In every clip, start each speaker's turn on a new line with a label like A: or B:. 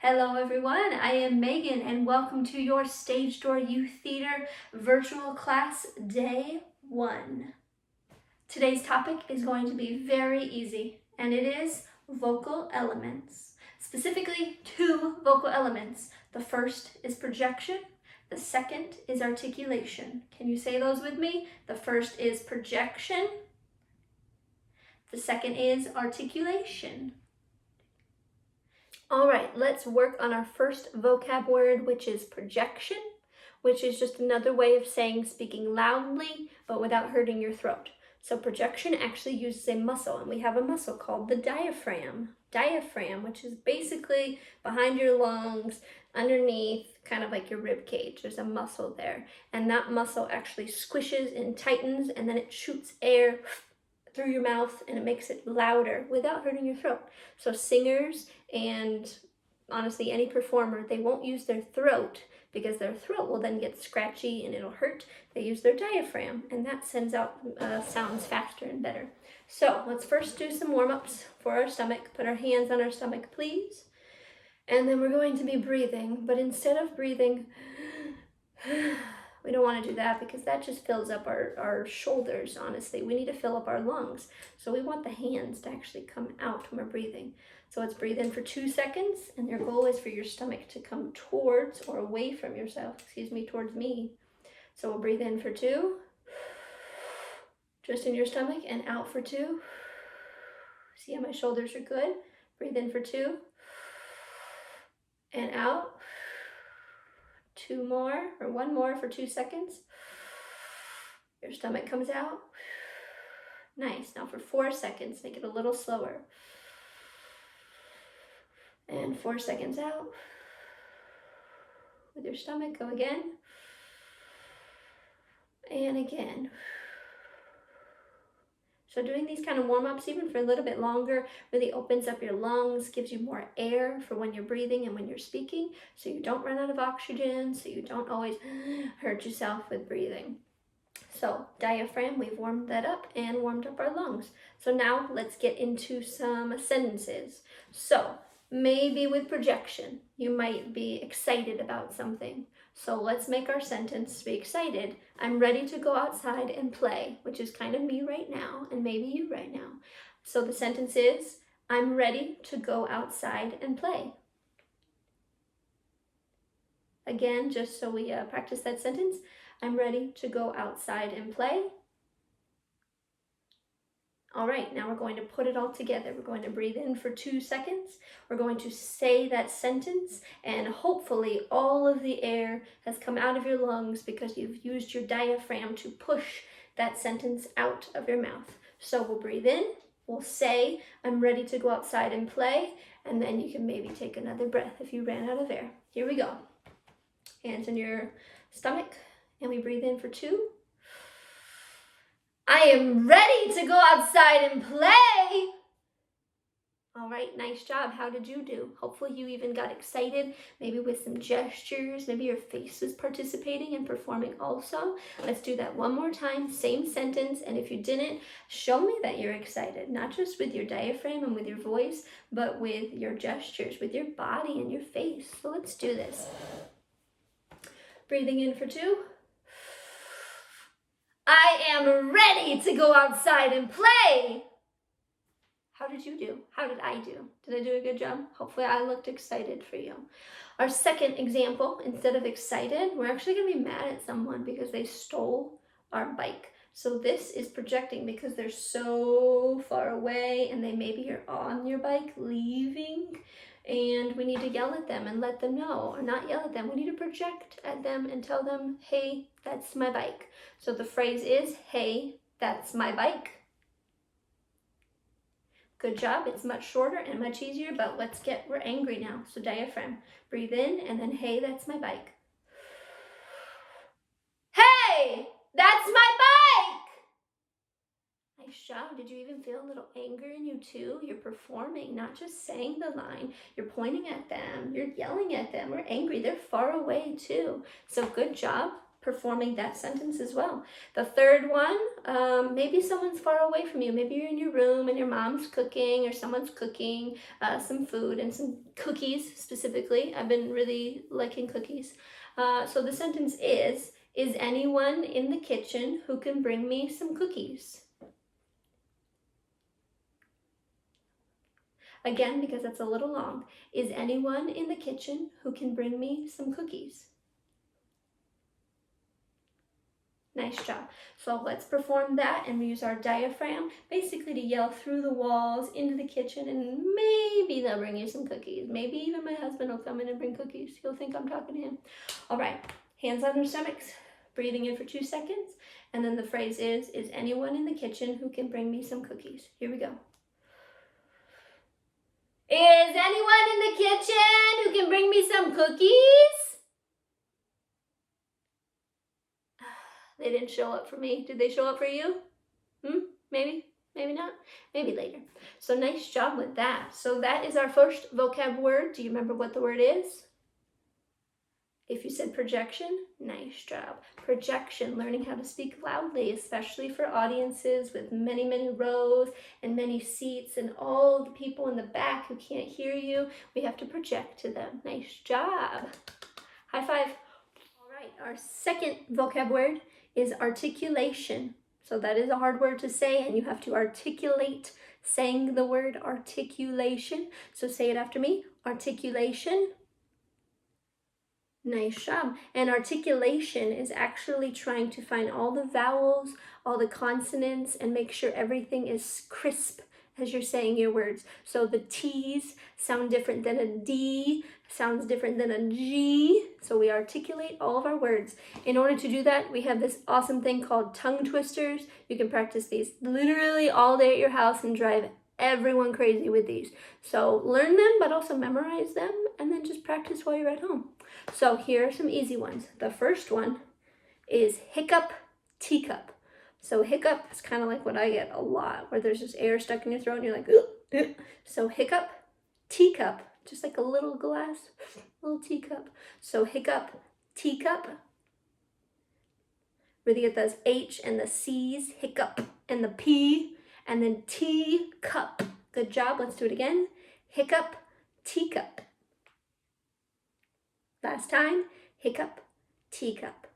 A: Hello everyone, I am Megan and welcome to your Stage Door Youth Theater virtual class day 1. Today's topic is going to be very easy and it is vocal elements. Specifically 2 vocal elements. The first is projection, the second is articulation. Can you say those with me? The first is projection, the second is articulation. All right, let's work on our first vocab word, which is projection, which is just another way of saying speaking loudly, but without hurting your throat. So projection actually uses a muscle, and we have a muscle called the diaphragm. Diaphragm, which is basically behind your lungs, underneath, kind of like your rib cage. There's a muscle there, and that muscle actually squishes and tightens, and then it shoots air through your mouth and it makes it louder without hurting your throat. So singers and honestly any performer, they won't use their throat because their throat will then get scratchy and it'll hurt. They use their diaphragm and that sends out sounds faster and better. So let's first do some warm-ups for our stomach. Put our hands on our stomach, please. And then we're going to be breathing, but instead of breathing, we don't want to do that because that just fills up our shoulders, honestly. We need to fill up our lungs. So we want the hands to actually come out when we're breathing. So let's breathe in for 2 seconds, and your goal is for your stomach to come towards or away from yourself, towards me. So we'll breathe in for 2, just in your stomach, and out for 2. See how my shoulders are good? Breathe in for 2, and out. 2 more, or 1 more for 2 seconds. Your stomach comes out. Nice. Now for 4 seconds, make it a little slower. And 4 seconds out. With your stomach, go again. And again. So doing these kind of warm-ups, even for a little bit longer, really opens up your lungs, gives you more air for when you're breathing and when you're speaking, so you don't run out of oxygen, so you don't always hurt yourself with breathing. So diaphragm, we've warmed that up and warmed up our lungs. So now let's get into some sentences. So maybe with projection, you might be excited about something. So let's make our sentence be excited. I'm ready to go outside and play, which is kind of me right now, and maybe you right now. So the sentence is, I'm ready to go outside and play. Again, just so we practice that sentence, I'm ready to go outside and play. All right, now we're going to put it all together. We're going to breathe in for 2 seconds. We're going to say that sentence, and hopefully all of the air has come out of your lungs because you've used your diaphragm to push that sentence out of your mouth. So we'll breathe in, we'll say, I'm ready to go outside and play, and then you can maybe take another breath if you ran out of air. Here we go. Hands in your stomach, and we breathe in for 2. I am ready to go outside and play. All right, nice job. How did you do? Hopefully you even got excited, maybe with some gestures. Maybe your face was participating and performing also. Let's do that one more time, same sentence. And if you didn't, show me that you're excited, not just with your diaphragm and with your voice, but with your gestures, with your body and your face. So let's do this. Breathing in for 2. I am ready to go outside and play. How did you do? How did I do? Did I do a good job? Hopefully I looked excited for you. Our second example, instead of excited, we're actually going to be mad at someone because they stole our bike. So this is projecting because they're so far away and they maybe are on your bike leaving, and we need to yell at them and let them know, or not yell at them, we need to project at them and tell them, hey, that's my bike. So the phrase is, hey, that's my bike. Good job. It's much shorter and much easier, but we're angry now. So diaphragm, breathe in and then, hey, that's my bike. Hey, that's my bike. Nice job. Did you even feel a little anger in you too? You're performing, not just saying the line. You're pointing at them. You're yelling at them. We're angry. They're far away too. So good job. performing that sentence as well. The third one, maybe someone's far away from you. Maybe you're in your room and your mom's cooking, or someone's cooking some food and some cookies specifically. I've been really liking cookies. So the sentence is anyone in the kitchen who can bring me some cookies? Again, because that's a little long. Is anyone in the kitchen who can bring me some cookies? Nice job. So let's perform that, and we use our diaphragm basically to yell through the walls into the kitchen, and maybe they'll bring you some cookies. Maybe even my husband will come in and bring cookies. He'll think I'm talking to him. All right, hands on their stomachs, breathing in for 2 seconds, and then the phrase is anyone in the kitchen who can bring me some cookies? Here we go. Is anyone in the kitchen who can bring me some cookies? They didn't show up for me. Did they show up for you? Maybe, maybe not, maybe later. So nice job with that. So that is our first vocab word. Do you remember what the word is? If you said projection, nice job. Projection, learning how to speak loudly, especially for audiences with many, many rows and many seats and all the people in the back who can't hear you. We have to project to them. Nice job. High five. All right, our second vocab word is articulation. So that is a hard word to say, and you have to articulate saying the word articulation. So say it after me. Articulation. Nice job. And articulation is actually trying to find all the vowels, all the consonants, and make sure everything is crisp as you're saying your words. So the T's sound different than a D, sounds different than a G. So we articulate all of our words. In order to do that, we have this awesome thing called tongue twisters. You can practice these literally all day at your house and drive everyone crazy with these. So learn them, but also memorize them, and then just practice while you're at home. So here are some easy ones. The first one is hiccup, teacup. So hiccup is kind of like what I get a lot, where there's just air stuck in your throat and you're like, ugh, ugh. So hiccup, teacup, just like a little glass, little teacup. So hiccup, teacup. Really get those H and the C's, hiccup, and the P, and then teacup. Good job. Let's do it again. Hiccup, teacup. Last time, hiccup, teacup.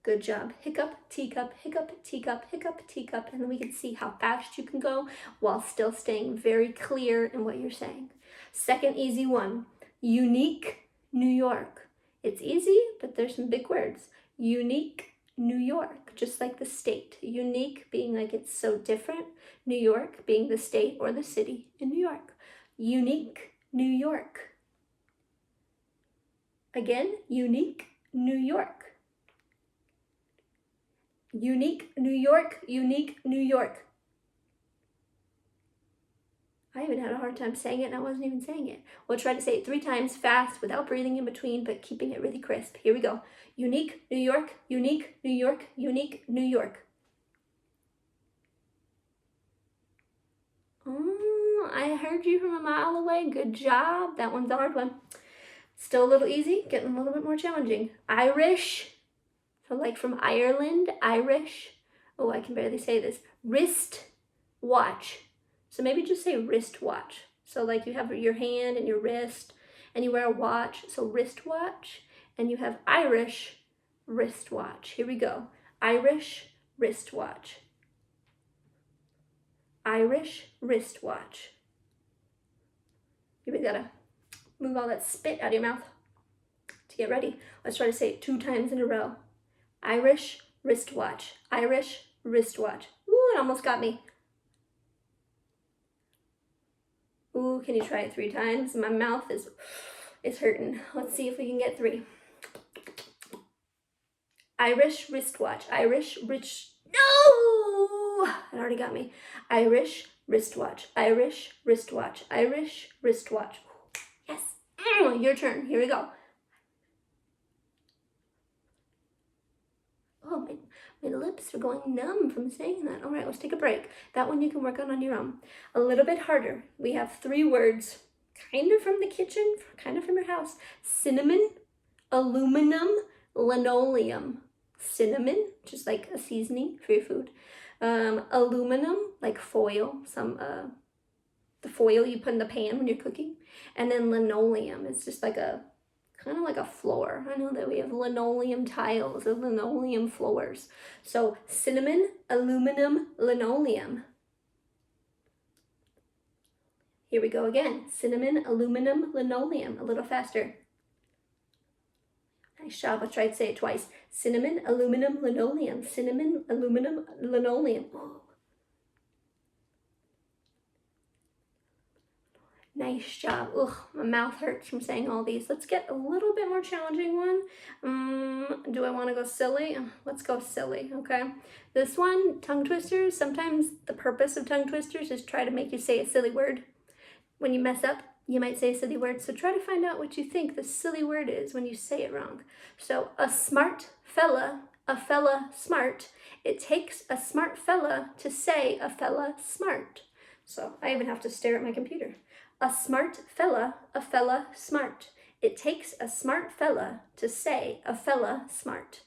A: Good job. Hiccup, teacup, hiccup, teacup, hiccup, teacup. And then we can see how fast you can go while still staying very clear in what you're saying. Second easy one, unique, New York. It's easy, but there's some big words. Unique, New York, just like the state. Unique being like it's so different. New York being the state or the city in New York. Unique, New York. Again, unique, New York. Unique, New York, unique, New York. I even had a hard time saying it and I wasn't even saying it. We'll try to say it 3 times fast without breathing in between, but keeping it really crisp. Here we go. Unique, New York, unique, New York, unique, New York. Oh, I heard you from a mile away. Good job. That one's a hard one. Still a little easy, getting a little bit more challenging. Irish. So like from Ireland, Irish. Oh, I can barely say this. Wrist watch. So maybe just say wristwatch. So like you have your hand and your wrist and you wear a watch. So wristwatch. And you have Irish wristwatch. Here we go. Irish wristwatch. Irish wristwatch. You gotta move all that spit out of your mouth to get ready. Let's try to say it 2 times in a row. Irish wristwatch. Irish wristwatch. Ooh, it almost got me. Ooh, can you try it 3 times? My mouth is hurting. Let's see if we can get 3. Irish wristwatch. Irish wrist. No! It already got me. Irish wristwatch. Irish wristwatch. Irish wristwatch. Yes. Your turn. Here we go. Oh, my lips are going numb from saying that. All right, let's take a break. That one you can work on your own. A little bit harder. We have 3 words, kind of from the kitchen, kind of from your house. Cinnamon, aluminum, Linoleum, cinnamon, just like a seasoning for your food. Aluminum, like foil, the foil you put in the pan when you're cooking. And then linoleum, it's just like kind of like a floor. I know that we have linoleum tiles and linoleum floors. So cinnamon, aluminum, linoleum. Here we go again. Cinnamon, aluminum, linoleum. A little faster. Nice job. Let's try to say it twice. Cinnamon, aluminum, linoleum. Cinnamon, aluminum, linoleum. Oh. Nice job. Ugh, my mouth hurts from saying all these. Let's get a little bit more challenging one. Do I want to go silly? Let's go silly, okay? This one, tongue twisters. Sometimes the purpose of tongue twisters is try to make you say a silly word. When you mess up, you might say a silly word. So try to find out what you think the silly word is when you say it wrong. So a smart fella, a fella smart. It takes a smart fella to say a fella smart. So I even have to stare at my computer. A smart fella, a fella smart. It takes a smart fella to say a fella smart.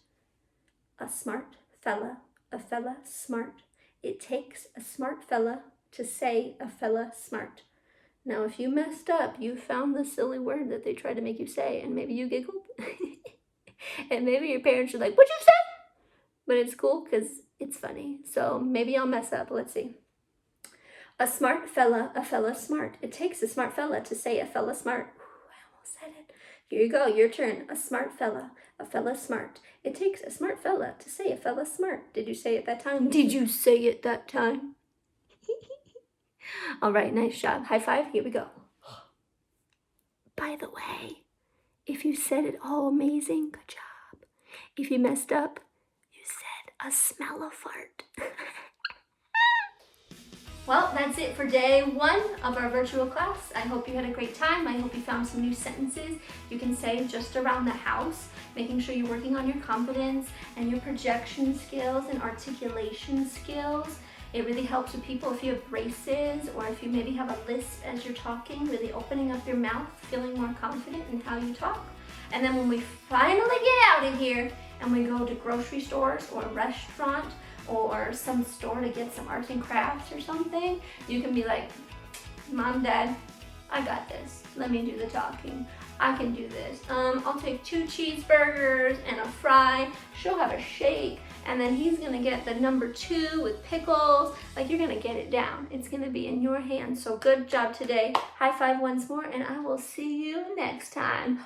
A: A smart fella, a fella smart. It takes a smart fella to say a fella smart. Now, if you messed up, you found the silly word that they tried to make you say, and maybe you giggled. And maybe your parents are like, "What'd you say?" But it's cool because it's funny. So maybe I'll mess up. Let's see. A smart fella, a fella smart. It takes a smart fella to say a fella smart. Ooh, I almost said it. Here you go, your turn. A smart fella, a fella smart. It takes a smart fella to say a fella smart. Did you say it that time? Did you say it that time? All right, nice job. High five, here we go. By the way, if you said it all amazing, good job. If you messed up, you said a smell of fart. Well, that's it for day 1 of our virtual class. I hope you had a great time. I hope you found some new sentences you can say just around the house, making sure you're working on your confidence and your projection skills and articulation skills. It really helps with people if you have braces or if you maybe have a lisp as you're talking, really opening up your mouth, feeling more confident in how you talk. And then when we finally get out of here and we go to grocery stores or a restaurant or some store to get some arts and crafts or something, you can be like, "Mom, Dad, I got this. Let me do the talking. I can do this. I'll take 2 cheeseburgers and a fry." She'll have a shake, and then he's gonna get the number 2 with pickles. Like, you're gonna get it down. It's gonna be in your hands. So good job today. High five once more, and I will see you next time.